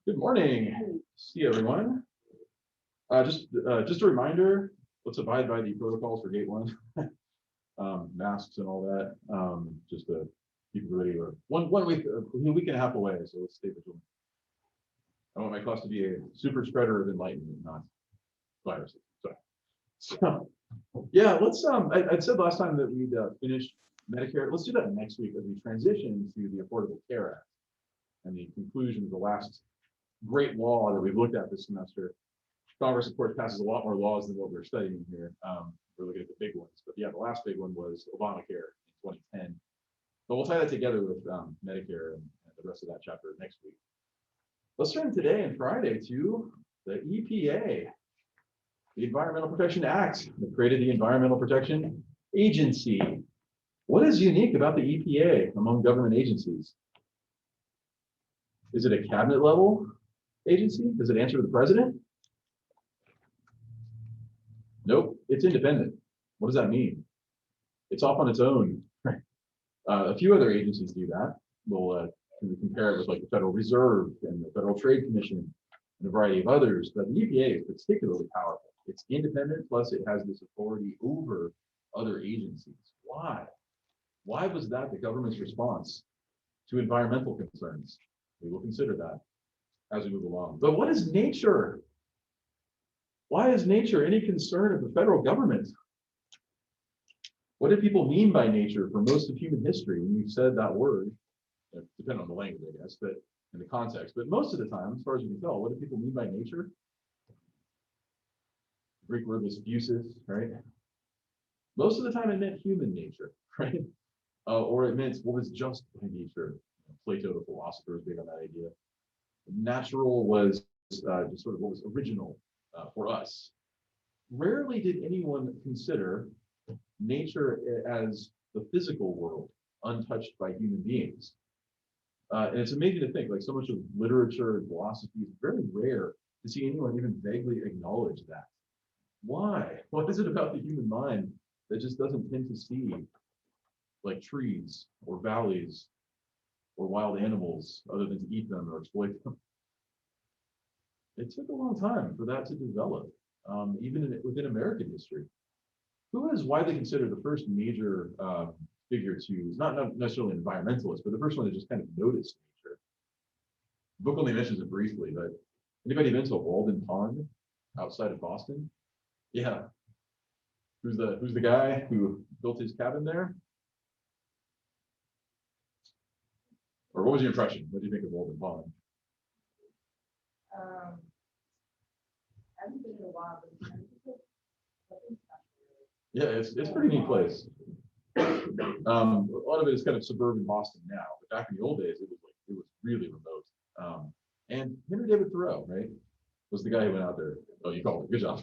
Good morning. See everyone. Just a reminder, let's abide by the protocols for gate one. Masks and all that. Just to keep everybody one week, a week and a half away. So let's stay vigilant. I want my class to be a super spreader of enlightenment, not viruses. So yeah, let's. I said last time that we'd finished Medicare. Let's do that next week as we transition to the Affordable Care Act and the conclusion of the last great law that we've looked at this semester. Congress, of course, passes a lot more laws than what we're studying here. We're looking at the big ones, but yeah, the last big one was Obamacare in 2010. But we'll tie that together with Medicare and the rest of that chapter next week. Let's turn today and Friday to the EPA, the Environmental Protection Act that created the Environmental Protection Agency. What is unique about the EPA among government agencies? Is it a cabinet level agency? Does it answer to the president? Nope, it's independent. What does that mean? It's off on its own. A few other agencies do that. We'll compare it with like the Federal Reserve and the Federal Trade Commission and a variety of others, but the EPA is particularly powerful. It's independent, plus it has this authority over other agencies. Why? Why was that the government's response to environmental concerns? We will consider that as we move along. But what is nature? Why is nature any concern of the federal government? What did people mean by nature for most of human history when you said that word? Depending on the language, I guess, but in the context. But most of the time, as far as we can tell, what do people mean by nature? The Greek word was physis, right? Most of the time it meant human nature, right? Or it meant what was just by nature. Plato, the philosopher, is big on that idea. Natural was just sort of what was original for us. Rarely did anyone consider nature as the physical world, untouched by human beings. And it's amazing to think, like so much of literature and philosophy is very rare to see anyone even vaguely acknowledge that. Why? What is it about the human mind that just doesn't tend to see like trees or valleys or wild animals other than to eat them or exploit them? It took a long time for that to develop, even within American history. Who is widely considered the first major figure to, not necessarily an environmentalist, but the first one that just kind of noticed nature? The book only mentions it briefly, but anybody been to Walden Pond outside of Boston? Yeah. Who's the guy who built his cabin there? Or what was your impression? What do you think of Walden Pond? I haven't been in a while, but Yeah, it's a pretty neat place. A lot of it is kind of suburban Boston now, but back in the old days, it was really remote. And Henry David Thoreau, right, was the guy who went out there. Oh, you called it. Good job.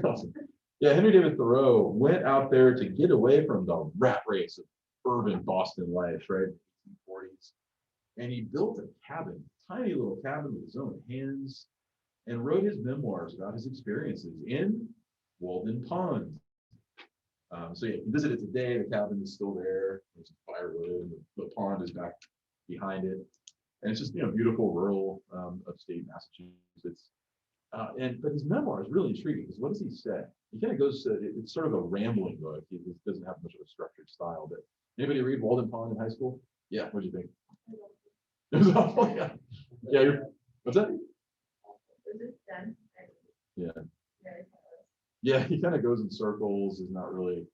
Awesome. Yeah, Henry David Thoreau went out there to get away from the rat race of urban Boston life, right? 1840s. And he built a cabin, tiny little cabin with his own hands, and wrote his memoirs about his experiences in Walden Pond. So yeah, you can visit it today. The cabin is still there. There's firewood, and the pond is back behind it. And it's just, beautiful rural upstate Massachusetts. But his memoir is really intriguing because what does he say? He kind of goes to, it's sort of a rambling book. He doesn't have much of a structured style. But anybody read Walden Pond in high school? Yeah, what do you think? It was awful. Yeah. Yeah. What's that? Yeah. Yeah, he kind of goes in circles, is not really.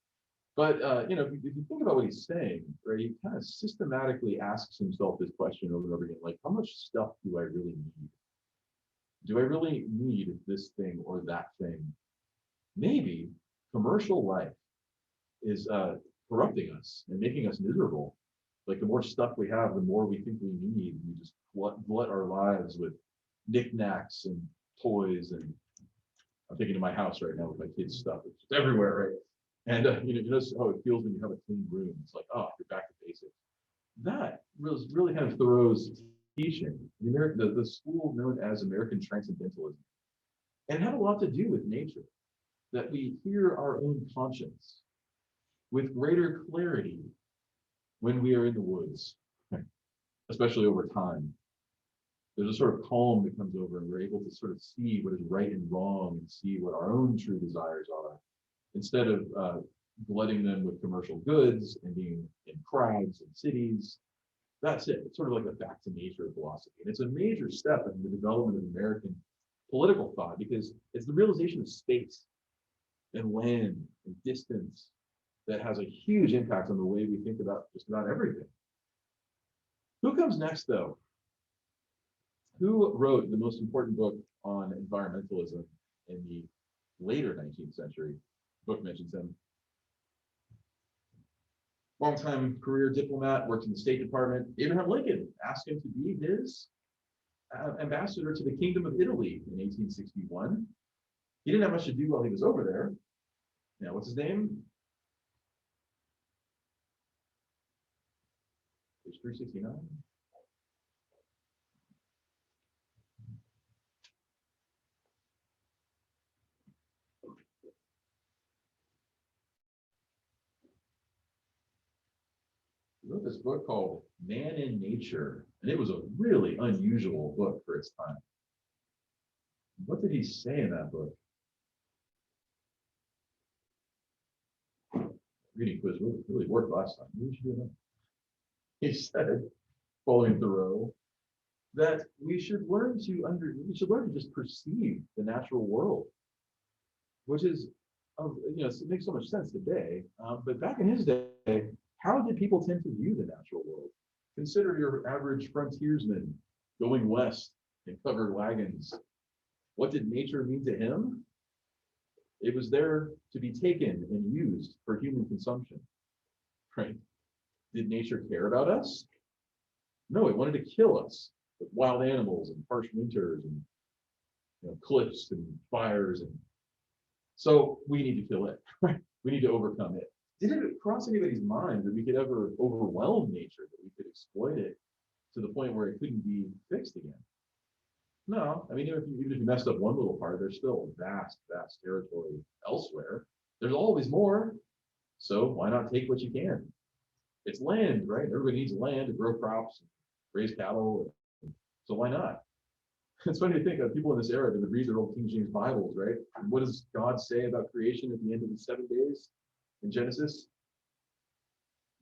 But if you think about what he's saying, right, he kind of systematically asks himself this question over and over again, like, how much stuff do I really need? Do I really need this thing or that thing? Maybe commercial life is corrupting us and making us miserable. Like the more stuff we have, the more we think we need. We just glut our lives with knickknacks and toys. And I'm thinking of my house right now with my kids' stuff. It's just everywhere, right? And you notice how it feels when you have a clean room. It's like, oh, you're back to basics. That was really kind of Thoreau's teaching. The school known as American Transcendentalism. And it had a lot to do with nature, that we hear our own conscience. with greater clarity when we are in the woods, especially over time. There's a sort of calm that comes over, and we're able to sort of see what is right and wrong and see what our own true desires are, instead of glutting them with commercial goods and being in crowds and cities. That's it. It's sort of like a back to nature philosophy. And it's a major step in the development of American political thought, because it's the realization of space and land and distance that has a huge impact on the way we think about just about everything. Who comes next, though? Who wrote the most important book on environmentalism in the later 19th century? The book mentions him. Longtime career diplomat, worked in the State Department. Abraham Lincoln asked him to be his ambassador to the Kingdom of Italy in 1861. He didn't have much to do while he was over there. Now, what's his name? Page 369. He wrote this book called Man in Nature, and it was a really unusual book for its time. What did he say in that book? Reading quiz really worked last time. Maybe we should do that. He said, following Thoreau, that we should learn to just perceive the natural world, which is, it makes so much sense today. But back in his day, how did people tend to view the natural world? Consider your average frontiersman going west in covered wagons. What did nature mean to him? It was there to be taken and used for human consumption, right? Did nature care about us? No, it wanted to kill us with wild animals and harsh winters and cliffs and fires. And so we need to kill it, right? We need to overcome it. Did it cross anybody's mind that we could ever overwhelm nature, that we could exploit it to the point where it couldn't be fixed again? No, I mean, even if you messed up one little part, there's still vast, vast territory elsewhere. There's always more. So why not take what you can? It's land, right? Everybody needs land to grow crops, raise cattle. So why not? It's funny to think of people in this era that would read their old King James Bibles, right? And what does God say about creation at the end of the 7 days in Genesis?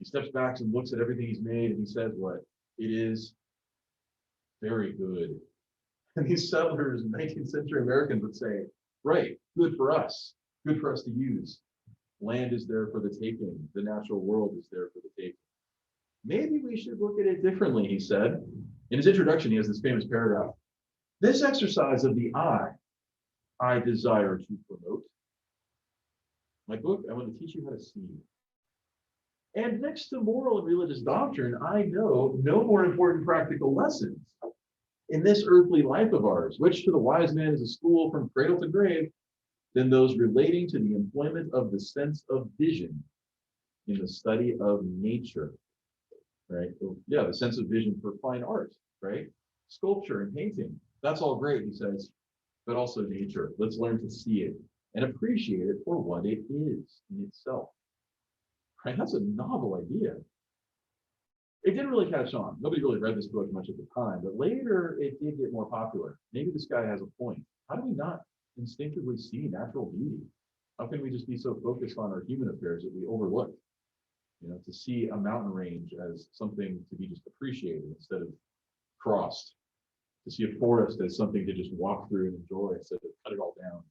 He steps back and looks at everything he's made, and he says what? It is very good. And these settlers, 19th century Americans, would say, right, good for us to use. Land is there for the taking. The natural world is there for the taking. Maybe we should look at it differently, he said. In his introduction, he has this famous paragraph. This exercise of the I desire to promote. My book, I want to teach you how to see. And next to moral and religious doctrine, I know no more important practical lessons in this earthly life of ours, which to the wise man is a school from cradle to grave, than those relating to the employment of the sense of vision in the study of nature, right? So, yeah, the sense of vision for fine art, right? Sculpture and painting, that's all great, he says, but also nature. Let's learn to see it and appreciate it for what it is in itself, right? That's a novel idea. It didn't really catch on. Nobody really read this book much at the time, but later it did get more popular. Maybe this guy has a point. How do we not instinctively see natural beauty? How can we just be so focused on our human affairs that we overlook, to see a mountain range as something to be just appreciated instead of crossed, to see a forest as something to just walk through and enjoy instead of cut it all down?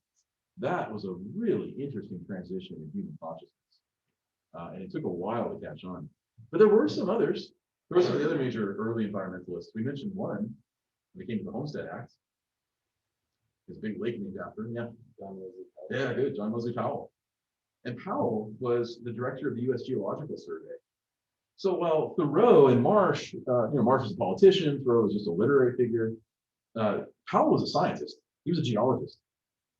That was a really interesting transition in human consciousness. And it took a while to catch on. But there were some others. There were some of the other major early environmentalists. We mentioned one when it came to the Homestead Act. His big lake named after him. Yeah. Yeah, good. John Wesley Powell. And Powell was the director of the U.S. Geological Survey. So while Thoreau and Marsh, Marsh was a politician, Thoreau was just a literary figure, Powell was a scientist. He was a geologist.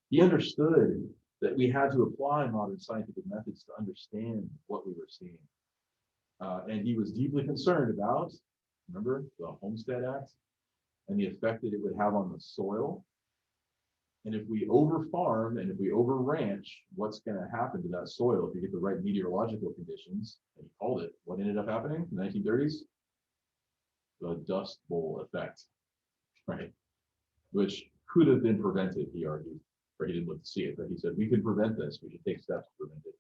He understood that we had to apply modern scientific methods to understand what we were seeing. And he was deeply concerned about, remember, the Homestead Act and the effect that it would have on the soil. And if we over farm and if we over ranch, what's going to happen to that soil if you get the right meteorological conditions? And he called it, what ended up happening in the 1930s? The Dust Bowl effect, right? Which could have been prevented, he argued, or he didn't live to see it, but he said, we can prevent this, we should take steps to prevent it.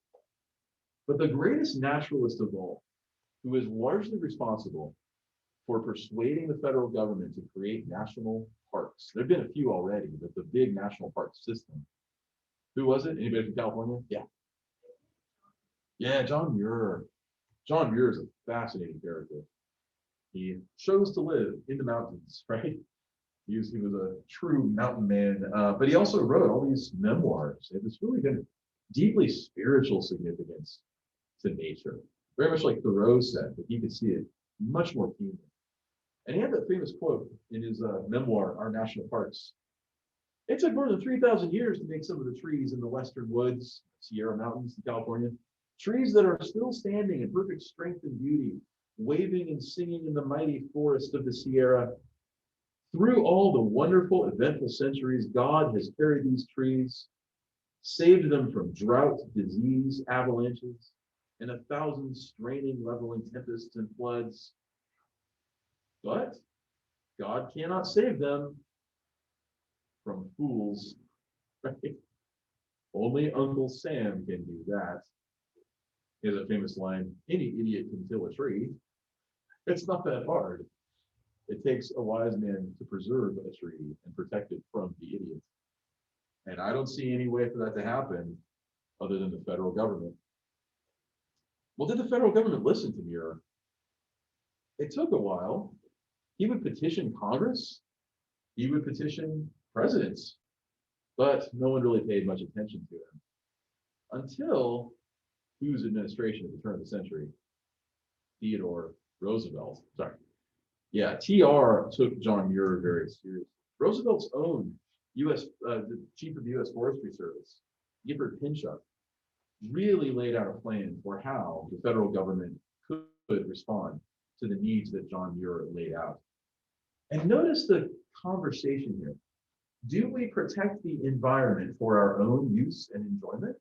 But the greatest naturalist of all, who is largely responsible for persuading the federal government to create national parks. There have been a few already, but the big national park system. Who was it? Anybody from California? Yeah. Yeah, John Muir. John Muir is a fascinating character. He chose to live in the mountains, right? He was a true mountain man, but he also wrote all these memoirs. They have this really kind of deeply spiritual significance to nature. Very much like Thoreau said, but he could see it much more keenly. And he had that famous quote in his memoir, Our National Parks. It took more than 3,000 years to make some of the trees in the western woods, Sierra Mountains in California, trees that are still standing in perfect strength and beauty, waving and singing in the mighty forest of the Sierra. Through all the wonderful, eventful centuries, God has carried these trees, saved them from drought, disease, avalanches, and 1,000 straining, leveling tempests and floods. But God cannot save them from fools, right? Only Uncle Sam can do that. He has a famous line, any idiot can kill a tree. It's not that hard. It takes a wise man to preserve a tree and protect it from the idiot. And I don't see any way for that to happen other than the federal government. Well, did the federal government listen to Muir? It took a while. He would petition Congress. He would petition presidents, but no one really paid much attention to him until whose administration at the turn of the century? Theodore Roosevelt. Sorry. Yeah, TR took John Muir very seriously. Roosevelt's own the chief of the U.S. Forestry Service, Gifford Pinchot, really laid out a plan for how the federal government could respond to the needs that John Muir laid out. And notice the conversation here. Do we protect the environment for our own use and enjoyment?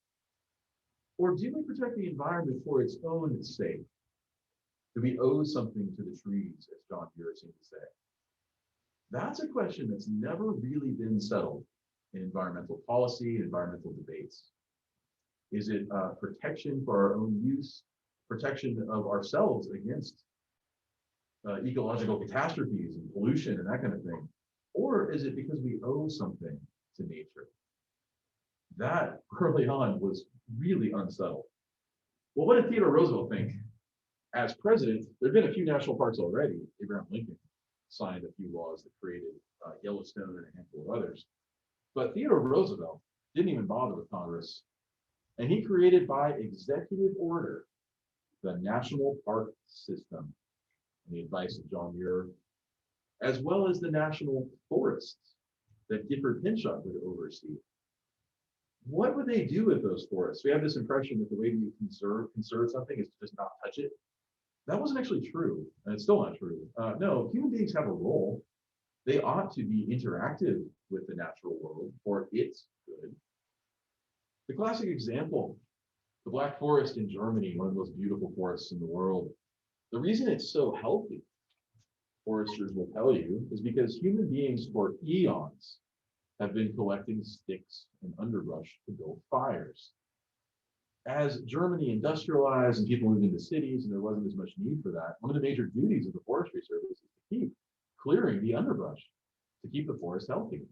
Or do we protect the environment for its own sake? Do we owe something to the trees, as John Muir seemed to say? That's a question that's never really been settled in environmental policy, environmental debates. Is it protection for our own use, protection of ourselves against ecological catastrophes and pollution and that kind of thing? Or is it because we owe something to nature? That early on was really unsettled. Well, what did Theodore Roosevelt think? As president, there have been a few national parks already. Abraham Lincoln signed a few laws that created Yellowstone and a handful of others. But Theodore Roosevelt didn't even bother with Congress. And he created by executive order the National Park System, on the advice of John Muir, as well as the national forests that Gifford Pinchot would oversee. What would they do with those forests? We have this impression that the way you conserve something is to just not touch it. That wasn't actually true, and it's still not true. No, human beings have a role. They ought to be interactive with the natural world for its good. The classic example, the Black Forest in Germany, one of the most beautiful forests in the world. The reason it's so healthy, foresters will tell you, is because human beings for eons have been collecting sticks and underbrush to build fires. As Germany industrialized and people moved into cities and there wasn't as much need for that, one of the major duties of the Forestry Service is to keep clearing the underbrush to keep the forest healthy.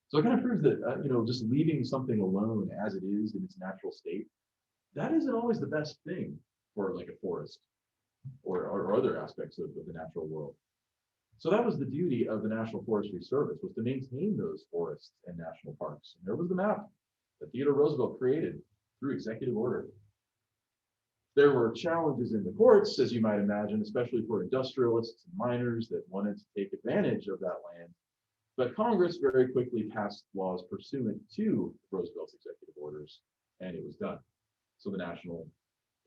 So it kind of proves that, just leaving something alone as it is in its natural state, that isn't always the best thing for like a forest or other aspects of the natural world. So that was the duty of the National Forestry Service, was to maintain those forests and national parks. And there was the map that Theodore Roosevelt created through executive order. There were challenges in the courts, as you might imagine, especially for industrialists and miners that wanted to take advantage of that land. But Congress very quickly passed laws pursuant to Roosevelt's executive orders, and it was done. So the National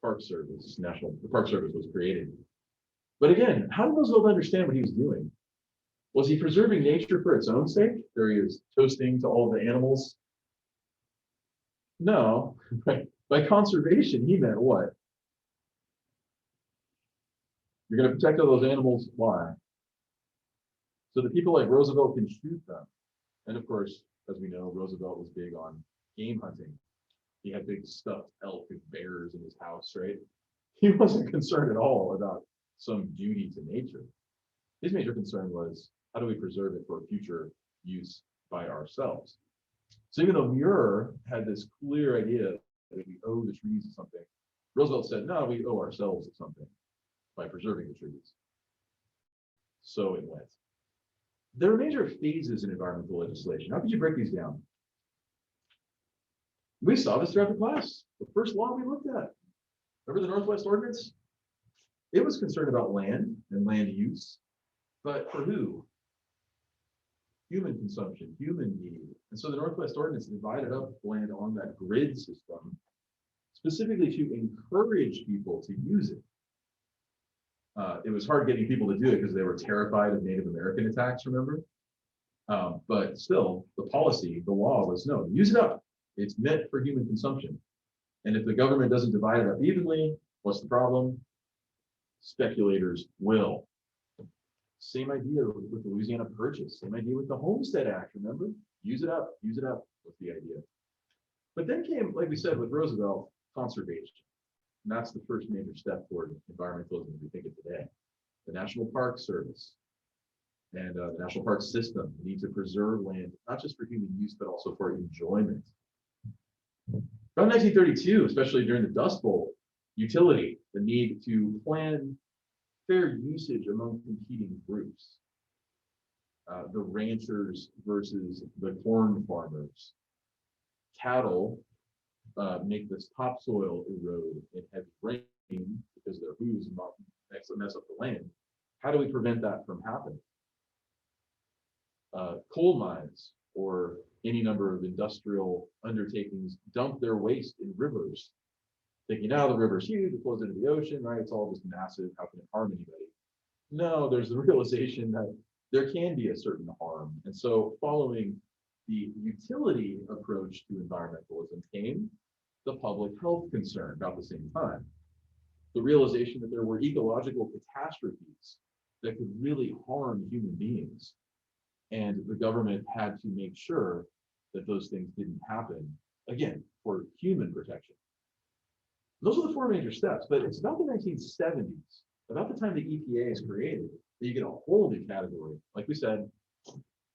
Park Service was created. But again, how did Roosevelt understand what he was doing? Was he preserving nature for its own sake? There he is toasting to all of the animals No, right? By conservation, he meant what? You're going to protect all those animals. Why? So the people like Roosevelt can shoot them. And of course, as we know, Roosevelt was big on game hunting. He had big stuffed elk and bears in his house, right? He wasn't concerned at all about some duty to nature. His major concern was, how do we preserve it for future use by ourselves? So even though Muir had this clear idea that we owe the trees something, Roosevelt said, no, we owe ourselves something by preserving the trees. So it went. There are major phases in environmental legislation. How could you break these down? We saw this throughout the class. The first law we looked at, remember the Northwest Ordinance? It was concerned about land and land use, but for who? Human consumption, human need. And so the Northwest Ordinance divided up land on that grid system, specifically to encourage people to use it. It was hard getting people to do it because they were terrified of Native American attacks, remember? But still, the policy, the law was no, use it up. It's meant for human consumption. And if the government doesn't divide it up evenly, what's the problem? Speculators will. Same idea with the Louisiana Purchase, same idea with the Homestead Act, remember? Use it up was the idea. But then came, like we said, with Roosevelt, conservation. And that's the first major step toward environmentalism as we think of today. The National Park Service and the National Park System need to preserve land, not just for human use, but also for enjoyment. Around 1932, especially during the Dust Bowl, utility, the need to plan fair usage among competing groups. The ranchers versus the corn farmers. Cattle make this topsoil erode in heavy rain because their hooves mess up the land. How do we prevent that from happening? Coal mines or any number of industrial undertakings dump their waste in rivers, thinking now the river's huge, it flows into the ocean, right? It's all just massive. How can it harm anybody? No, there's the realization that there can be a certain harm. And so following the utility approach to environmentalism came the public health concern about the same time. The realization that there were ecological catastrophes that could really harm human beings. And the government had to make sure that those things didn't happen, again, for human protection. Those are the four major steps, but it's about the 1970s, about the time the EPA is created, that you get a whole new category. Like we said,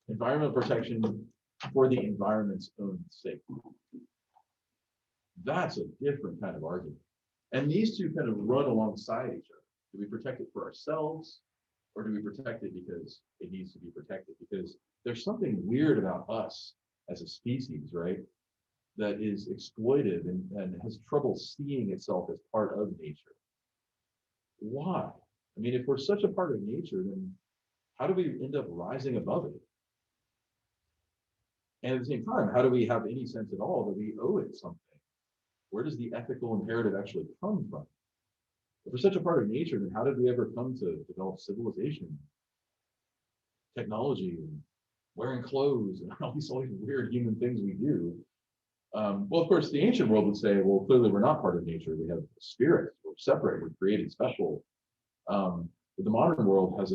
environmental protection for the environment's own sake. That's a different kind of argument. And these two kind of run alongside each other. Do we protect it for ourselves, or do we protect it because it needs to be protected? Because there's something weird about us as a species, right? That is exploited and has trouble seeing itself as part of nature. Why? I mean, if we're such a part of nature, then how do we end up rising above it? And at the same time, how do we have any sense at all that we owe it something? Where does the ethical imperative actually come from? If we're such a part of nature, then how did we ever come to develop civilization, technology, and wearing clothes, and all these weird human things we do? Well, of course, the ancient world would say, well, clearly we're not part of nature. We have spirit. We're separate. We're created special. But the modern world that's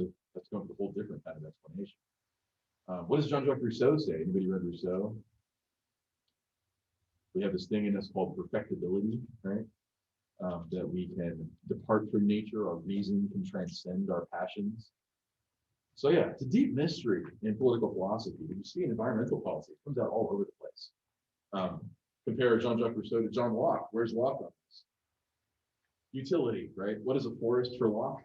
going with a whole different kind of explanation. What does Jean-Jacques Rousseau say? Anybody read Rousseau? We have this thing in us called perfectibility, right? That we can depart from nature. Our reason can transcend our passions. So yeah, it's a deep mystery in political philosophy. But you see in environmental policy, it comes out all over the place. Compare Jean-Jacques Rousseau to John Locke. Where's Locke on this? Utility, right? What is a forest for Locke?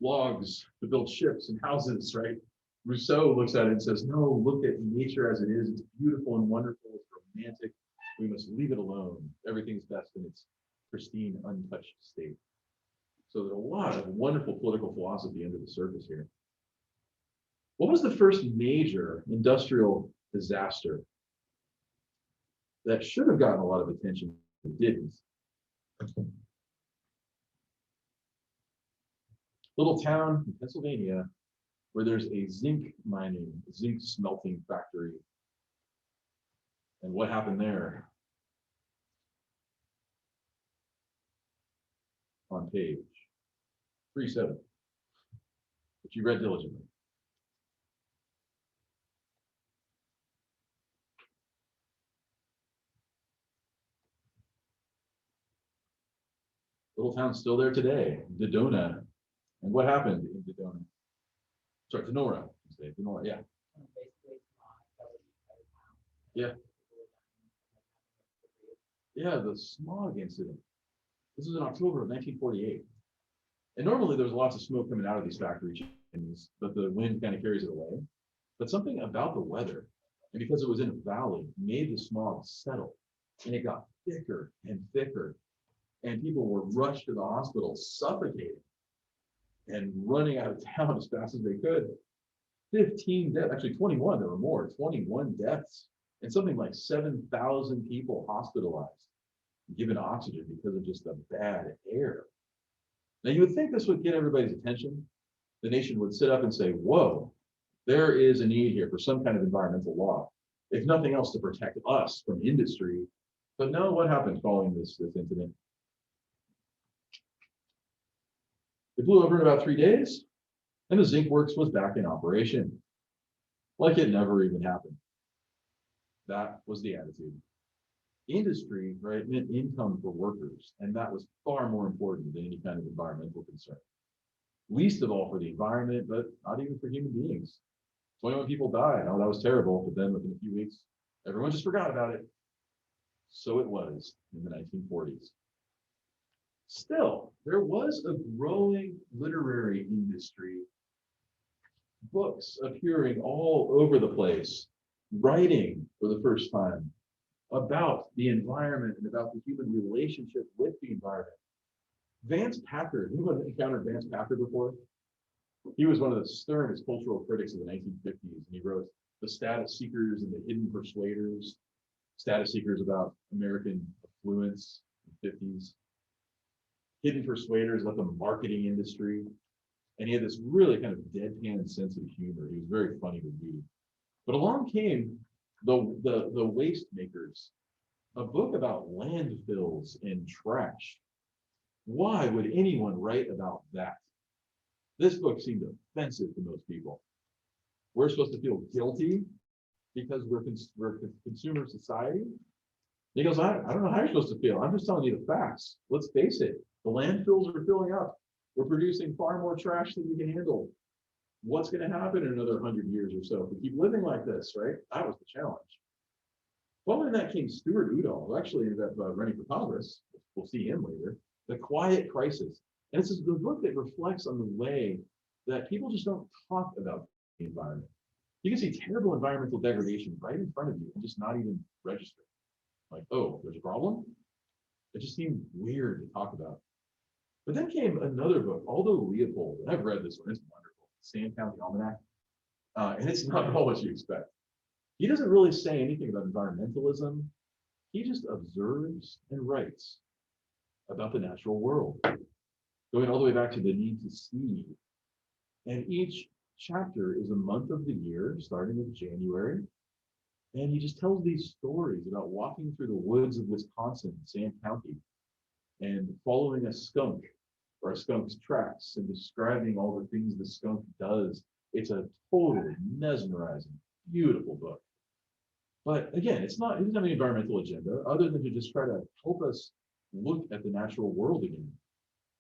Logs to build ships and houses, right? Rousseau looks at it and says, no, look at nature as it is. It's beautiful and wonderful. It's romantic. We must leave it alone. Everything's best in its pristine, untouched state. So there's a lot of wonderful political philosophy under the surface here. What was the first major industrial disaster that should have gotten a lot of attention but didn't? Little town in Pennsylvania where there's a zinc smelting factory. And what happened there? on page 37, which you read diligently. Little town's still there today, Dodona. And what happened in Dodona? Sorry, Denora. Denora, yeah. Yeah. Yeah, the smog incident. This was in October of 1948. And normally there's lots of smoke coming out of these factory chimneys, but the wind kind of carries it away. But something about the weather, and because it was in a valley, made the smog settle. And it got thicker and thicker. And people were rushed to the hospital, suffocating and running out of town as fast as they could. 15 deaths, actually 21, there were more, 21 deaths, and something like 7,000 people hospitalized, given oxygen because of just the bad air. Now, you would think this would get everybody's attention. The nation would sit up and say, whoa, there is a need here for some kind of environmental law, if nothing else to protect us from industry. But no, what happened following this incident? It blew over in about 3 days, and the zinc works was back in operation, like it never even happened. That was the attitude. Industry, right, meant income for workers, and that was far more important than any kind of environmental concern. Least of all for the environment, but not even for human beings. 21 people died. Oh, that was terrible. But then within a few weeks, everyone just forgot about it. So it was in the 1940s. Still, there was a growing literary industry, books appearing all over the place, writing for the first time about the environment and about the human relationship with the environment. Vance Packard, anyone encountered Vance Packard before? He was one of the sternest cultural critics of the 1950s, and he wrote The Status Seekers and the Hidden Persuaders, Status Seekers about American affluence in the 50s. Hidden Persuaders about the marketing industry. And he had this really kind of deadpan sense of humor. He was very funny to read. But along came the Waste Makers, a book about landfills and trash. Why would anyone write about that? This book seemed offensive to most people. We're supposed to feel guilty because we're a consumer society. He goes, I don't know how you're supposed to feel. I'm just telling you the facts. Let's face it. The landfills are filling up. We're producing far more trash than we can handle. What's going to happen in another 100 years or so if we keep living like this, right? That was the challenge. Following that came Stuart Udall, who actually ended up running for Congress. We'll see him later. The Quiet Crisis. And this is the book that reflects on the way that people just don't talk about the environment. You can see terrible environmental degradation right in front of you and just not even register. Like, oh, there's a problem? It just seemed weird to talk about. But then came another book, Aldo Leopold, and I've read this one, it's wonderful, Sand County Almanac, and it's not at all what you expect. He doesn't really say anything about environmentalism. He just observes and writes about the natural world, going all the way back to the need to see. And each chapter is a month of the year, starting with January. And he just tells these stories about walking through the woods of Wisconsin, Sand County, and following a skunk or a skunk's tracks and describing all the things the skunk does. It's a totally mesmerizing, beautiful book. But again, it doesn't have any environmental agenda other than to just try to help us look at the natural world again.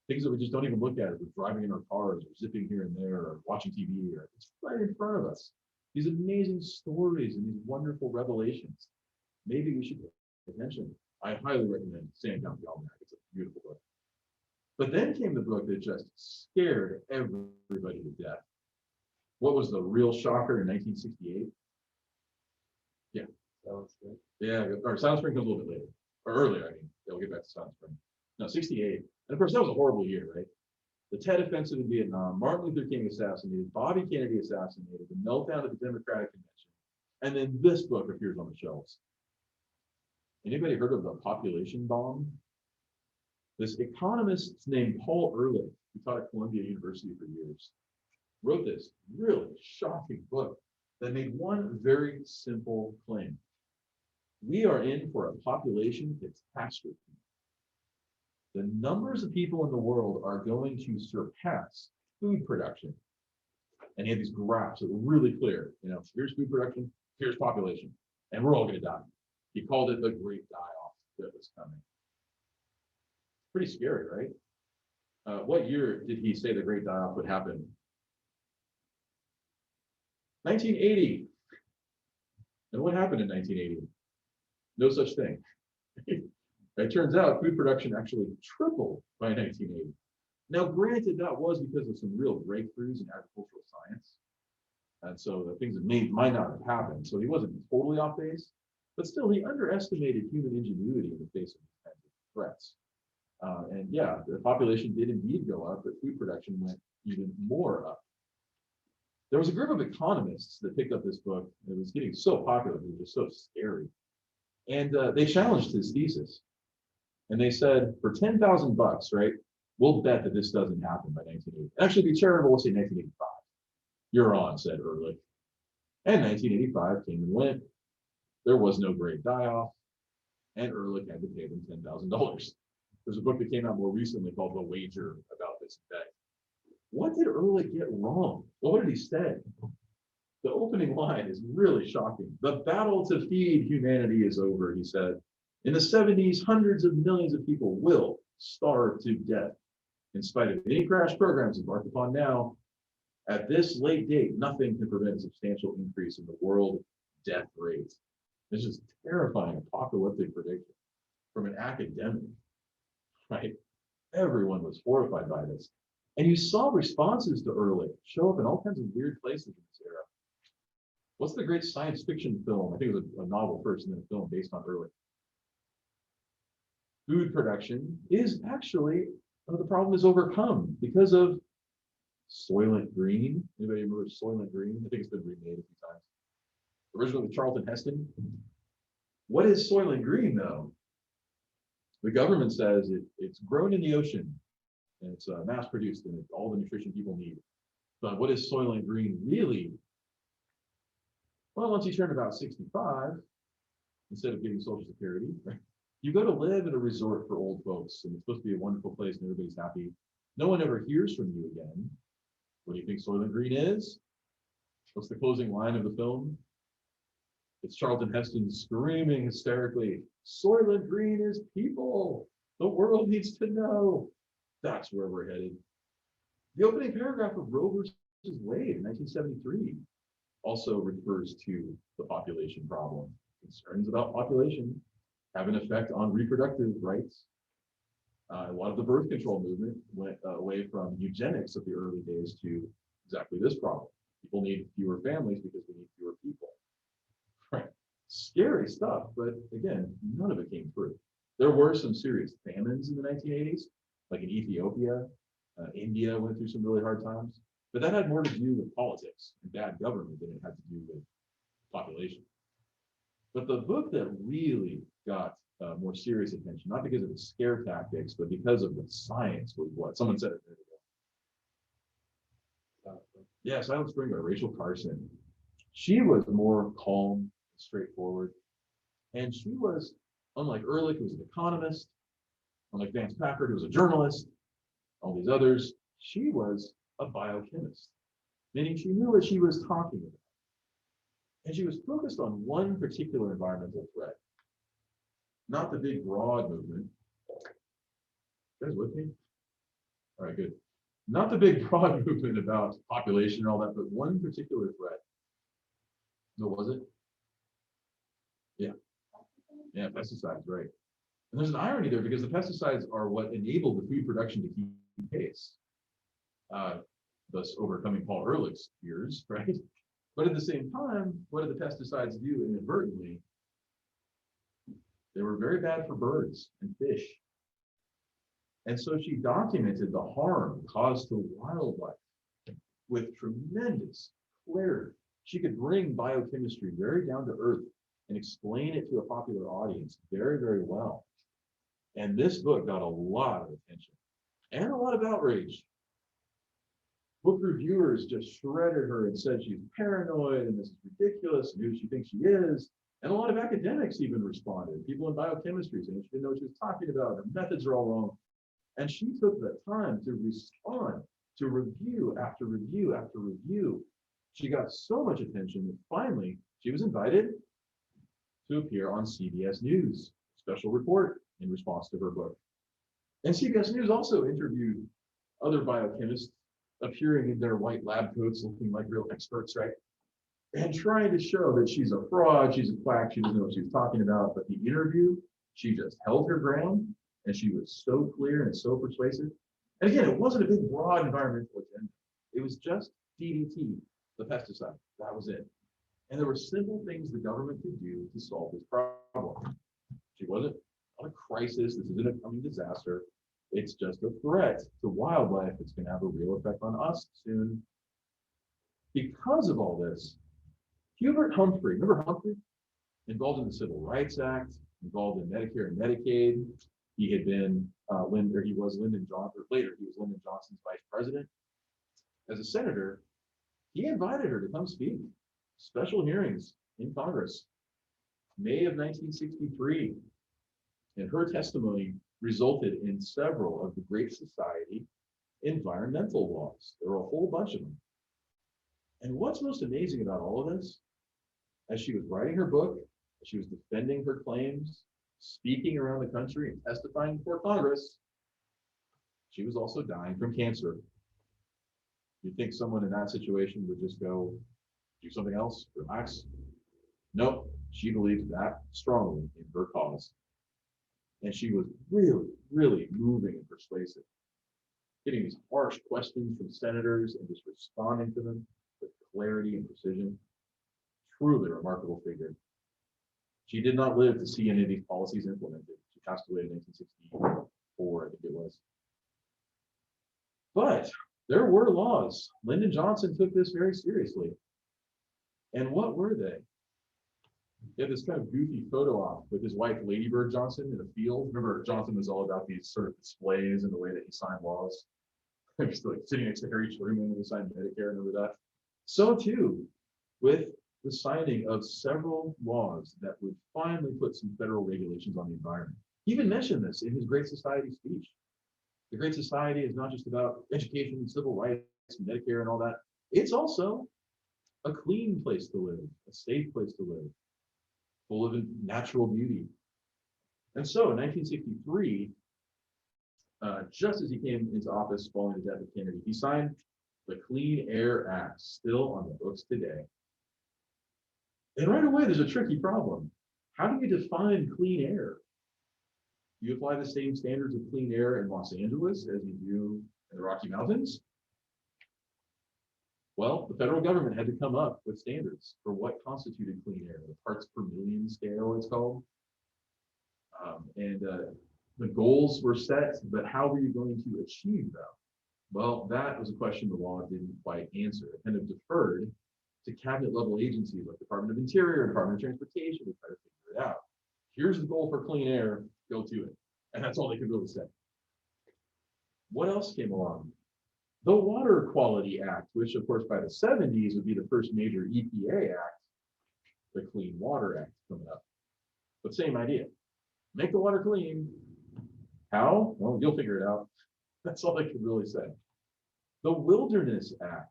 Things that we just don't even look at as we're driving in our cars or zipping here and there or watching TV, or it's right in front of us. These amazing stories and these wonderful revelations. Maybe we should pay attention. I highly recommend Sand County Almanac. It's a beautiful book. But then came the book that just scared everybody to death. What was the real shocker in 1968? Yeah. Silent Spring. Yeah, or Silent Spring comes a little bit later. Or earlier, I mean. We'll get back to Silent Spring. No, 68. And of course, that was a horrible year, right? The Tet Offensive in Vietnam, Martin Luther King assassinated, Bobby Kennedy assassinated, the meltdown at the Democratic Convention. And then this book appears on the shelves. Anybody heard of the population bomb? This economist named Paul Ehrlich, who taught at Columbia University for years, wrote this really shocking book that made one very simple claim. We are in for a population catastrophe. the numbers of people in the world are going to surpass food production. And he had these graphs that were really clear. Here's food production, here's population, and we're all going to die. He called it the great die-off that was coming. Pretty scary, right? What year did he say the great die-off would happen? 1980. And what happened in 1980? No such thing. It turns out food production actually tripled by 1980. Now, granted, that was because of some real breakthroughs in agricultural science. And so the things that might not have happened. So he wasn't totally off base, but still he underestimated human ingenuity in the face of these kinds of threats. And yeah, the population did indeed go up, but food production went even more up. There was a group of economists that picked up this book. It was getting so popular, it was just so scary. And they challenged his thesis. And they said, for $10,000, right, we'll bet that this doesn't happen by 1980. Actually, to be charitable, we'll say 1985. You're on, said Ehrlich. And 1985 came and went. There was no great die-off, and Ehrlich had to pay them $10,000. There's a book that came out more recently called The Wager about this effect. What did Ehrlich get wrong? Well, what did he say? The opening line is really shocking. The battle to feed humanity is over, he said. In the 70s, hundreds of millions of people will starve to death. In spite of any crash programs embarked upon now, at this late date, nothing can prevent a substantial increase in the world death rate. This is terrifying apocalyptic prediction from an academic, right? Everyone was horrified by this. And you saw responses to Ehrlich show up in all kinds of weird places in this era. What's the great science fiction film? I think it was a novel first and then a film based on Ehrlich. Food production is actually, the problem is overcome because of Soylent Green. Anybody remember Soylent Green? I think it's been remade a few times. Originally with Charlton Heston. What is Soylent Green though? The government says it's grown in the ocean and it's mass produced and it's all the nutrition people need. But what is Soylent Green really? Well, once you turn about 65, instead of getting Social Security, right, you go to live at a resort for old folks, and it's supposed to be a wonderful place and everybody's happy. No one ever hears from you again. What do you think Soylent Green is? What's the closing line of the film? It's Charlton Heston screaming hysterically, Soylent Green is people. The world needs to know. That's where we're headed. The opening paragraph of Roe versus Wade in 1973 also refers to the population problem. Concerns about population have an effect on reproductive rights. A lot of the birth control movement went away from eugenics of the early days to exactly this problem. People need fewer families because we need fewer people. Right. Scary stuff, but again, none of it came through. There were some serious famines in the 1980s, like in Ethiopia. India went through some really hard times, but that had more to do with politics and bad government than it had to do with population. But the book that really got more serious attention, not because of its scare tactics, but because of the science, was what someone said it a minute ago. Yeah, Silent Spring by Rachel Carson. She was more calm, straightforward, and she was, unlike Ehrlich, who was an economist, unlike Vance Packard, who was a journalist, all these others, she was a biochemist, meaning she knew what she was talking about. And she was focused on one particular environmental threat, not the big broad movement. You guys with me? All right, good. Not the big broad movement about population and all that, but one particular threat. What was it? Yeah, pesticides, right. And there's an irony there because the pesticides are what enabled the food production to keep pace, thus overcoming Paul Ehrlich's fears, right? But at the same time, what did the pesticides do inadvertently? They were very bad for birds and fish. And so she documented the harm caused to wildlife with tremendous clarity. She could bring biochemistry very down to earth and explain it to a popular audience very, very well. And this book got a lot of attention and a lot of outrage. Book reviewers just shredded her and said she's paranoid and this is ridiculous and who she thinks she is. And a lot of academics even responded. People in biochemistry saying she didn't know what she was talking about. Her methods are all wrong. And she took the time to respond to review after review after review. She got so much attention that finally she was invited to appear on CBS News, special report in response to her book. And CBS News also interviewed other biochemists appearing in their white lab coats, looking like real experts, right? And trying to show that she's a fraud, she's a quack, she doesn't know what she's talking about. But the interview, she just held her ground, and she was so clear and so persuasive. And again, it wasn't a big, broad environmental agenda. It was just DDT, the pesticide. That was it. And there were simple things the government could do to solve this problem. She wasn't on a crisis. This isn't a coming disaster. It's just a threat to wildlife that's going to have a real effect on us soon. Because of all this, Hubert Humphrey, remember Humphrey? Involved in the Civil Rights Act, involved in Medicare and Medicaid. He had been he was Lyndon Johnson, or later he was Lyndon Johnson's vice president. As a senator, he invited her to come speak. Special hearings in Congress, May of 1963. And her testimony resulted in several of the Great Society environmental laws. There were a whole bunch of them. And what's most amazing about all of this, as she was writing her book, as she was defending her claims, speaking around the country and testifying before Congress, she was also dying from cancer. You'd think someone in that situation would just go do something else, relax. Nope, she believed that strongly in her cause. And she was really, really moving and persuasive, getting these harsh questions from senators and just responding to them with clarity and precision. Truly remarkable figure. She did not live to see any of these policies implemented. She passed away in 1964, I think it was. But there were laws. Lyndon Johnson took this very seriously. And what were they? He had this kind of goofy photo op with his wife, Lady Bird Johnson, in a field. Remember, Johnson was all about these sort of displays and the way that he signed laws. He's like sitting next to Harry Truman when he signed Medicare, remember that? So too, with the signing of several laws that would finally put some federal regulations on the environment. He even mentioned this in his Great Society speech. The Great Society is not just about education and civil rights and Medicare and all that. It's also a clean place to live, a safe place to live, full of natural beauty. And so in 1963, just as he came into office following the death of Kennedy, he signed the Clean Air Act, still on the books today. And right away, there's a tricky problem. How do you define clean air? Do you apply the same standards of clean air in Los Angeles as you do in the Rocky Mountains? Well, the federal government had to come up with standards for what constituted clean air, the parts per million scale, it's called. The goals were set, but how were you going to achieve them? Well, that was a question the law didn't quite answer. It kind of deferred to cabinet level agencies like Department of Interior, Department of Transportation to try to figure it out. Here's the goal for clean air, go to it. And that's all they could really say. What else came along? The Water Quality Act, which of course by the 70s would be the first major EPA act, the Clean Water Act coming up. But same idea, make the water clean. How? Well, you'll figure it out. That's all I could really say. The Wilderness Act,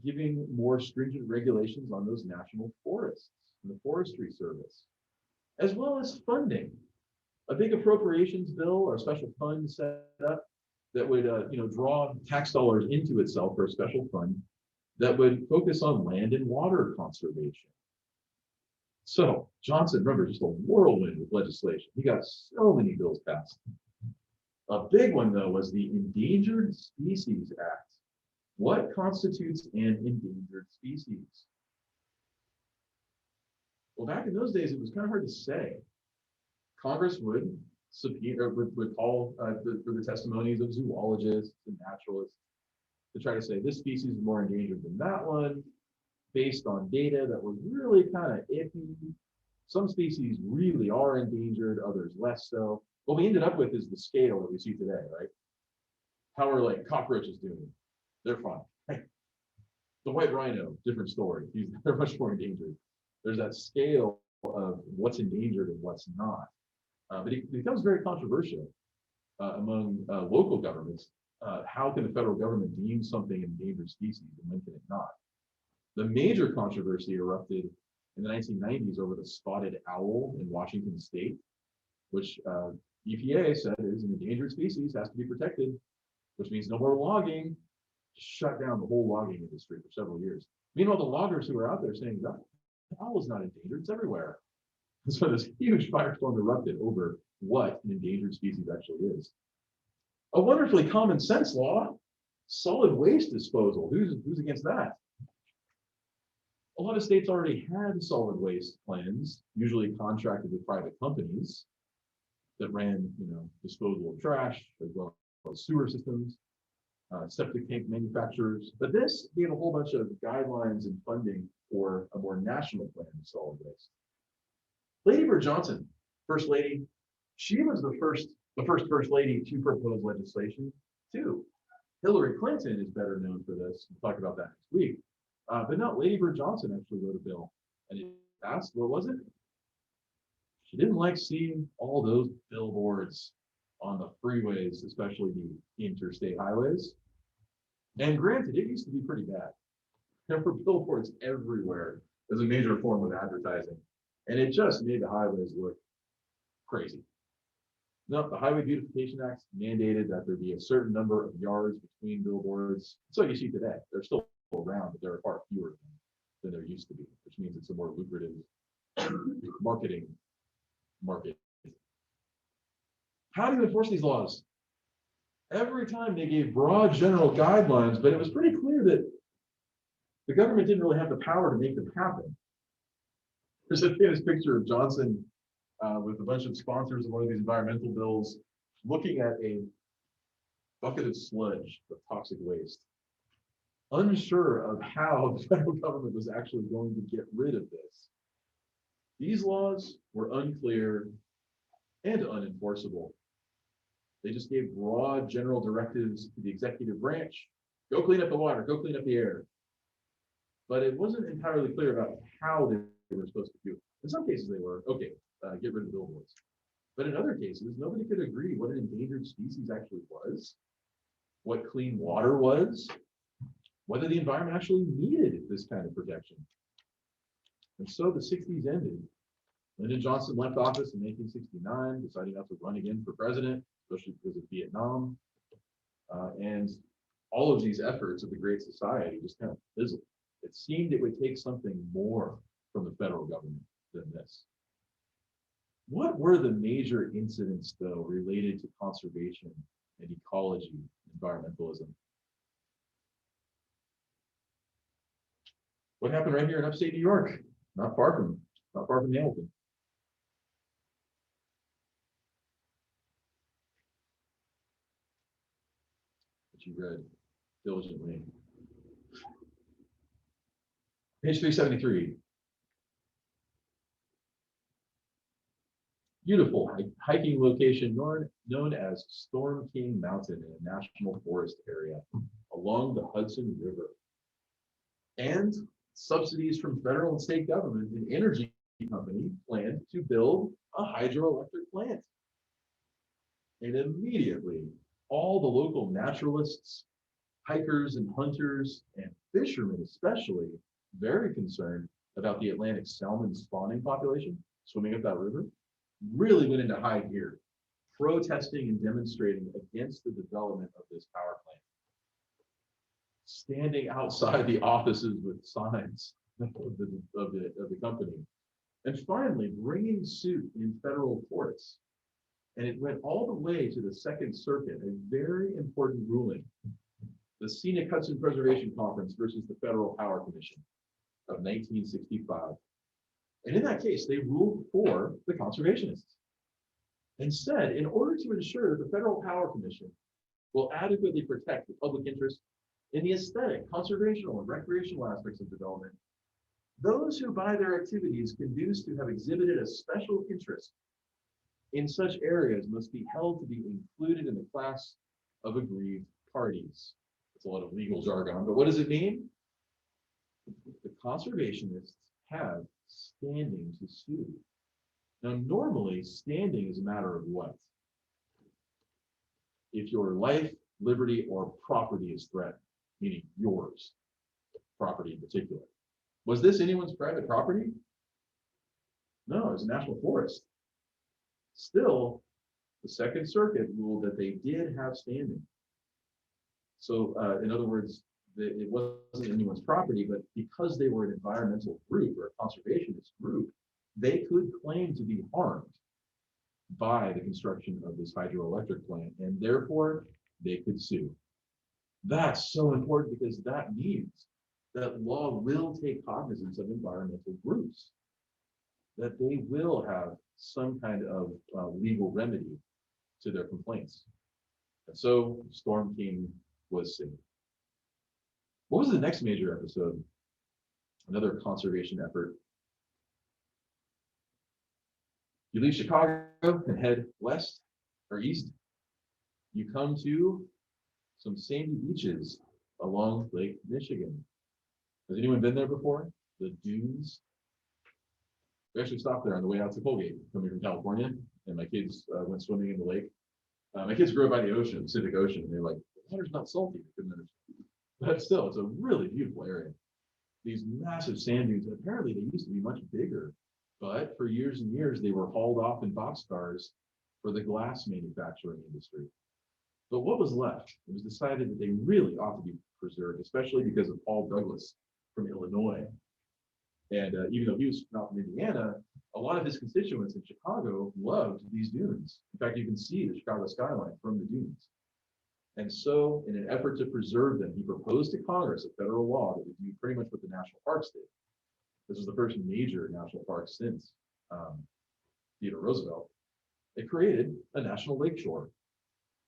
giving more stringent regulations on those national forests and the Forestry Service, as well as funding. A big appropriations bill or a special fund set up that would draw tax dollars into itself for a special fund that would focus on land and water conservation. So Johnson, remember, just a whirlwind with legislation. He got so many bills passed. A big one, though, was the Endangered Species Act. What constitutes an endangered species? Well, back in those days, it was kind of hard to say. Congress would subpoena or would call for the testimonies of zoologists and naturalists to try to say this species is more endangered than that one, based on data that was really kind of iffy. Some species really are endangered, others less so. What we ended up with is the scale that we see today, right? How are like cockroaches doing? They're fine. The white rhino, different story. They're much more endangered. There's that scale of what's endangered and what's not. But it becomes very controversial. among local governments. How can the federal government deem something an endangered species and when can it not? The major controversy erupted in the 1990s over the spotted owl in Washington state, which EPA said is an endangered species, has to be protected, which means no more logging. Shut down the whole logging industry for several years. Meanwhile, the loggers who are out there saying that owl is not endangered, it's everywhere. So this huge firestorm erupted over what an endangered species actually is. A wonderfully common sense law, solid waste disposal. Who's against that? A lot of states already had solid waste plans, usually contracted with private companies that ran, disposal of trash as well as sewer systems, septic tank manufacturers. But this gave a whole bunch of guidelines and funding for a more national plan of solid waste. Lady Bird Johnson, First Lady, she was the first First Lady to propose legislation too. Hillary Clinton is better known for this. We'll talk about that next week. But no, Lady Bird Johnson actually wrote a bill, and it asked, what was it? She didn't like seeing all those billboards on the freeways, especially the interstate highways. And granted, it used to be pretty bad. There were billboards everywhere as a major form of advertising, and it just made the highways look crazy. No, the Highway Beautification Act mandated that there be a certain number of yards between billboards. So you see today, they're still around, but there are far fewer than there used to be, which means it's a more lucrative marketing market. How do you enforce these laws? Every time they gave broad general guidelines, but it was pretty clear that the government didn't really have the power to make them happen. There's a famous picture of Johnson with a bunch of sponsors of one of these environmental bills looking at a bucket of sludge of toxic waste, unsure of how the federal government was actually going to get rid of this. These laws were unclear and unenforceable. They just gave broad general directives to the executive branch. Go clean up the water, go clean up the air. But it wasn't entirely clear about how they were supposed to do it. In some cases they were, okay, get rid of billboards. But in other cases, nobody could agree what an endangered species actually was, what clean water was, whether the environment actually needed this kind of protection. And so the 60s ended. Lyndon Johnson left office in 1969, deciding not to run again for president, especially because of Vietnam. And all of these efforts of the Great Society just kind of fizzled. It seemed it would take something more from the federal government than this. What were the major incidents, though, related to conservation and ecology, environmentalism? What happened right here in upstate New York, not far from Hamilton? That you read diligently. Page 373. Beautiful hiking location known as Storm King Mountain in a national forest area along the Hudson River. And subsidies from federal and state government and energy company planned to build a hydroelectric plant. And immediately, all the local naturalists, hikers and hunters, and fishermen especially, very concerned about the Atlantic salmon spawning population swimming up that river, really went into high gear, protesting and demonstrating against the development of this power plant. Standing outside the offices with signs of the company, and finally bringing suit in federal courts. And it went all the way to the Second Circuit, a very important ruling, the Scenic Hudson Preservation Conference versus the Federal Power Commission of 1965. And in that case, they ruled for the conservationists and said, in order to ensure that the Federal Power Commission will adequately protect the public interest in the aesthetic, conservational, and recreational aspects of development, those who by their activities conduce to have exhibited a special interest in such areas must be held to be included in the class of aggrieved parties. It's a lot of legal jargon, but what does it mean? The conservationists have standing to sue. Now, normally, standing is a matter of what? if your life, liberty, or property is threatened, meaning yours, property in particular. Was this anyone's private property? No, it was a national forest. Still, the Second Circuit ruled that they did have standing. So, in other words, it wasn't anyone's property, but because they were an environmental group or a conservationist group, they could claim to be harmed by the construction of this hydroelectric plant, and therefore they could sue. That's so important because that means that law will take cognizance of environmental groups, that they will have some kind of legal remedy to their complaints. And so Storm King was sued. What was the next major episode? Another conservation effort. You leave Chicago and head west or east. You come to some sandy beaches along Lake Michigan. Has anyone been there before? The dunes. We actually stopped there on the way out to Colgate, coming from California, and my kids went swimming in the lake. My kids grew up by the ocean, Pacific Ocean, and they're like, the water's not salty. I couldn't understand. But still, it's a really beautiful area. These massive sand dunes, apparently they used to be much bigger, but for years and years, they were hauled off in boxcars for the glass manufacturing industry. But what was left? It was decided that they really ought to be preserved, especially because of Paul Douglas from Illinois. And even though he was not from Indiana, a lot of his constituents in Chicago loved these dunes. In fact, you can see the Chicago skyline from the dunes. And so, in an effort to preserve them, he proposed to Congress a federal law that would do pretty much what the national parks did. This was the first major national park since Theodore Roosevelt. It created a national lakeshore.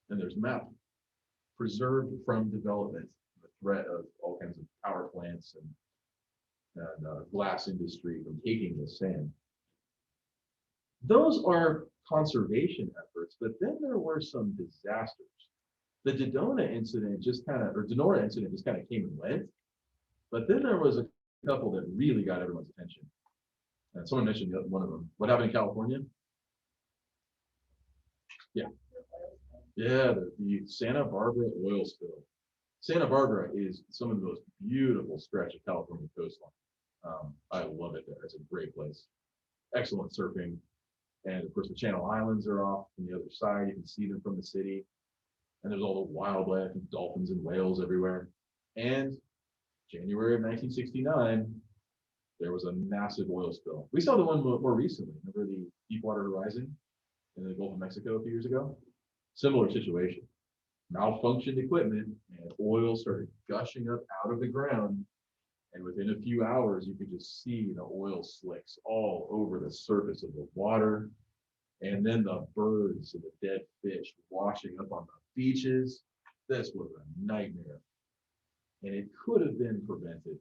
And there's a map, preserved from development, the threat of all kinds of power plants and glass industry from taking the sand. Those are conservation efforts, but then there were some disasters. The Denora incident just kind of came and went, but then there was a couple that really got everyone's attention. And someone mentioned one of them. What happened in California? Yeah. Yeah, the Santa Barbara oil spill. Santa Barbara is some of the most beautiful stretch of California coastline. I love it there. It's a great place. Excellent surfing. And of course, the Channel Islands are off on the other side. You can see them from the city. And there's all the wildlife and dolphins and whales everywhere. And January of 1969, there was a massive oil spill. We saw the one more recently. Remember the Deepwater Horizon in the Gulf of Mexico a few years ago? Similar situation. Malfunctioned equipment and oil started gushing up out of the ground. And within a few hours, you could just see the oil slicks all over the surface of the water. And then the birds and the dead fish washing up on the beaches. This was a nightmare. And it could have been prevented.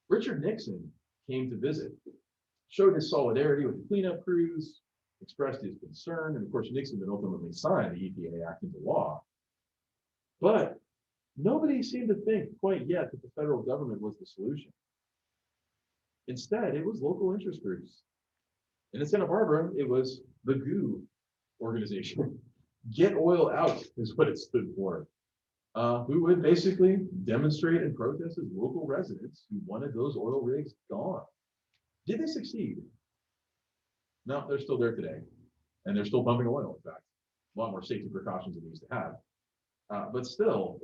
Richard Nixon came to visit, showed his solidarity with the cleanup crews, expressed his concern, and of course Nixon would ultimately sign the EPA Act into law. But nobody seemed to think quite yet that the federal government was the solution. Instead, it was local interest groups. And in Santa Barbara, it was the GOO organization. Get oil out is what it stood for. Who would basically demonstrate and protest as local residents who wanted those oil rigs gone. Did they succeed? No, they're still there today. And they're still pumping oil, in fact. A lot more safety precautions than they used to have. But still,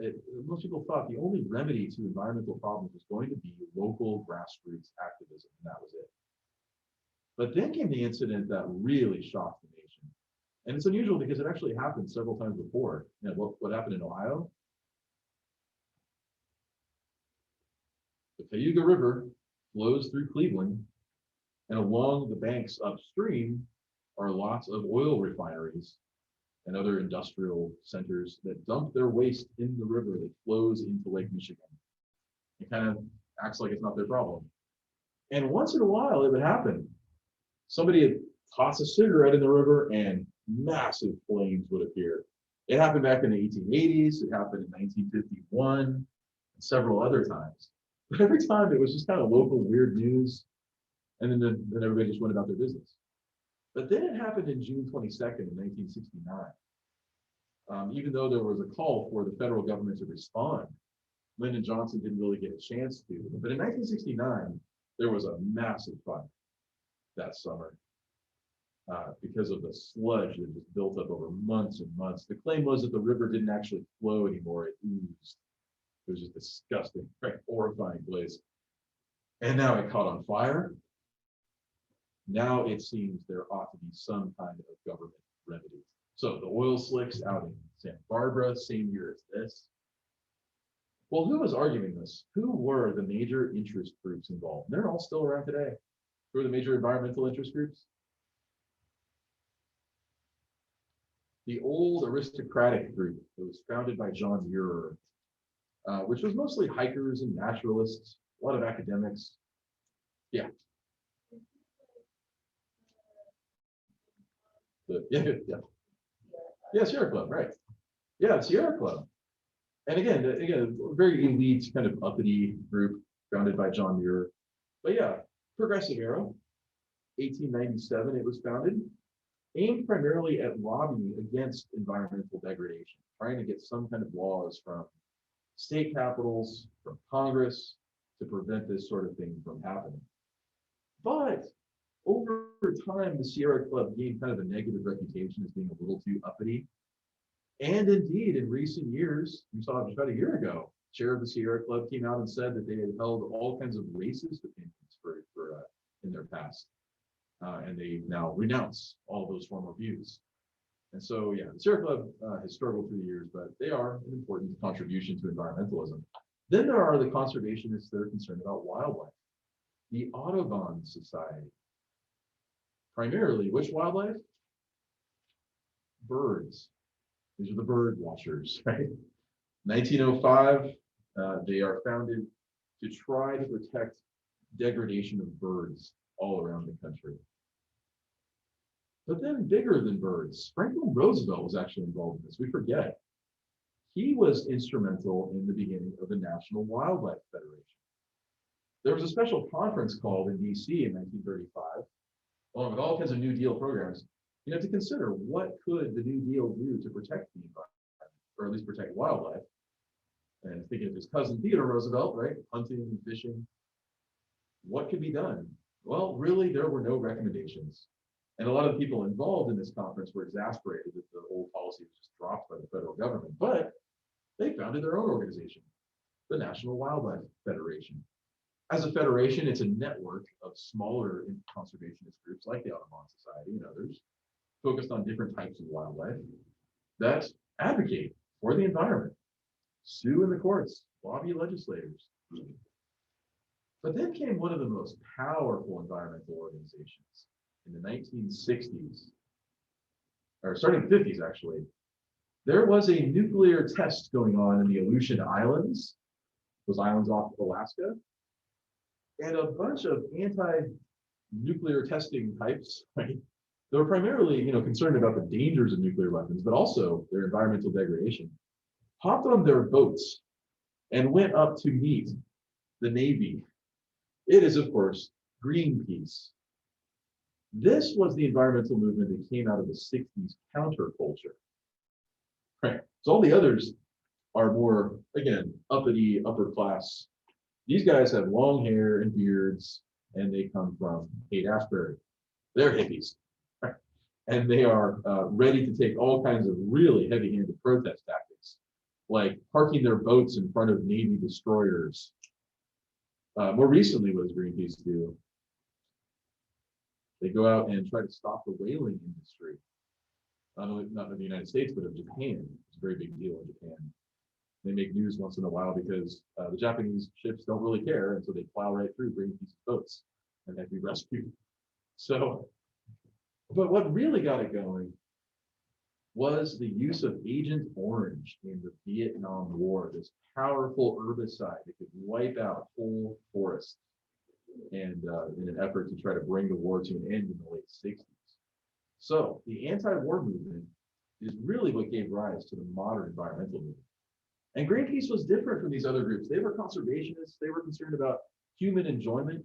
most people thought the only remedy to environmental problems was going to be local grassroots activism, and that was it. But then came the incident that really shocked the nation. And it's unusual because it actually happened several times before. You know, what happened in Ohio? The Cayuga River flows through Cleveland, and along the banks upstream are lots of oil refineries and other industrial centers that dump their waste in the river that flows into Lake Michigan. It kind of acts like it's not their problem. And once in a while, it would happen. Somebody would toss a cigarette in the river and massive flames would appear. It happened back in the 1880s. It happened in 1951, and several other times. But every time it was just kind of local weird news, and then everybody just went about their business. But then it happened in June 22nd in 1969. Even though there was a call for the federal government to respond, Lyndon Johnson didn't really get a chance to. But in 1969, there was a massive fire that summer because of the sludge that just built up over months and months. The claim was that the river didn't actually flow anymore, it oozed. It was just disgusting, right? Horrifying place. And now it caught on fire. Now it seems there ought to be some kind of government remedy. So the oil slicks out in Santa Barbara, same year as this. Well, who was arguing this? Who were the major interest groups involved? They're all still around today. Who are the major environmental interest groups? The old aristocratic group that was founded by John Muir, which was mostly hikers and naturalists, a lot of academics. Yeah. Yeah, Sierra Club, right. Yeah, Sierra Club. And again, a very elite kind of uppity group founded by John Muir. But yeah, progressive era, 1897 it was founded, aimed primarily at lobbying against environmental degradation, trying to get some kind of laws from state capitals, from Congress, to prevent this sort of thing from happening. But over time, the Sierra Club gained kind of a negative reputation as being a little too uppity. And indeed, in recent years, we saw just about a year ago, chair of the Sierra Club came out and said that they had held all kinds of racist opinions in their past. And they now renounce all those former views. And so, yeah, the Sierra Club has struggled through the years, but they are an important contribution to environmentalism. Then there are the conservationists that are concerned about wildlife. The Audubon Society. Primarily, which wildlife? Birds. These are the bird watchers, right? 1905, they are founded to try to protect degradation of birds all around the country. But then bigger than birds, Franklin Roosevelt was actually involved in this. We forget. He was instrumental in the beginning of the National Wildlife Federation. There was a special conference called in DC in 1935, along with all kinds of New Deal programs, to consider what could the New Deal do to protect the environment, or at least protect wildlife. And thinking of his cousin Theodore Roosevelt, right? Hunting and fishing. What could be done? Well, really, there were no recommendations. And a lot of the people involved in this conference were exasperated that the old policy was just dropped by the federal government. But they founded their own organization, the National Wildlife Federation. As a federation, it's a network of smaller conservationist groups like the Audubon Society and others, focused on different types of wildlife that advocate for the environment, sue in the courts, lobby legislators. But then came one of the most powerful environmental organizations in the 1960s, or starting in the 50s actually. There was a nuclear test going on in the Aleutian Islands, those islands off Alaska, and a bunch of anti-nuclear testing types, right? They were primarily, concerned about the dangers of nuclear weapons, but also their environmental degradation, hopped on their boats and went up to meet the Navy. It is, of course, Greenpeace. This was the environmental movement that came out of the 60s counterculture. Right. So all the others are more, again, uppity, upper class. These guys have long hair and beards, and they come from Haight-Ashbury. They're hippies. Right? And they are ready to take all kinds of really heavy-handed protest tactics, like parking their boats in front of Navy destroyers. More recently, what does Greenpeace do? They go out and try to stop the whaling industry. Not in the United States, but of Japan. It's a very big deal in Japan. They make news once in a while because the Japanese ships don't really care, and so they plow right through Greenpeace boats and have to be rescued. So, but what really got it going was the use of Agent Orange in the Vietnam War, this powerful herbicide that could wipe out whole forests, and in an effort to try to bring the war to an end in the late 60s. So the anti-war movement is really what gave rise to the modern environmental movement. And Greenpeace was different from these other groups. They were conservationists. They were concerned about human enjoyment,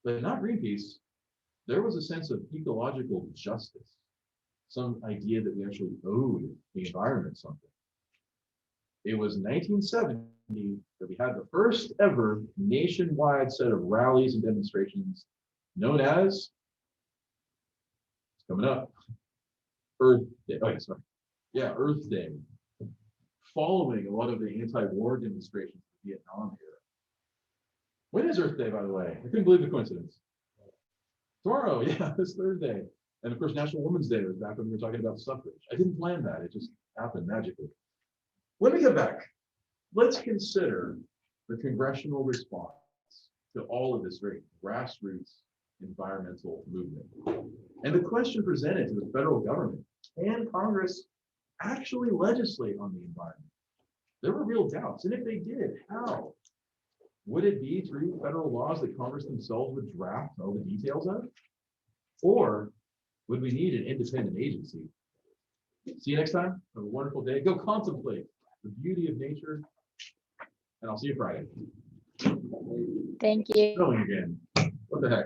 but not Greenpeace. There was a sense of ecological justice. some idea that we actually owed the environment something. It was 1970 that we had the first ever nationwide set of rallies and demonstrations known as, it's coming up, Earth Day. Oh, yeah, sorry. Yeah, Earth Day. Following a lot of the anti-war demonstrations in the Vietnam era. When is Earth Day, by the way? I couldn't believe the coincidence. Tomorrow, yeah, this Thursday. And of course, National Women's Day was back when we were talking about suffrage. I didn't plan that, it just happened magically. When we get back, let's consider the congressional response to all of this very grassroots environmental movement. And the question presented to the federal government, can Congress actually legislate on the environment? There were real doubts, and if they did, how? Would it be through federal laws that Congress themselves would draft all the details of? Or would we need an independent agency? See you next time. Have a wonderful day. Go contemplate the beauty of nature, and I'll see you Friday. Thank you. Snowing again. What the heck?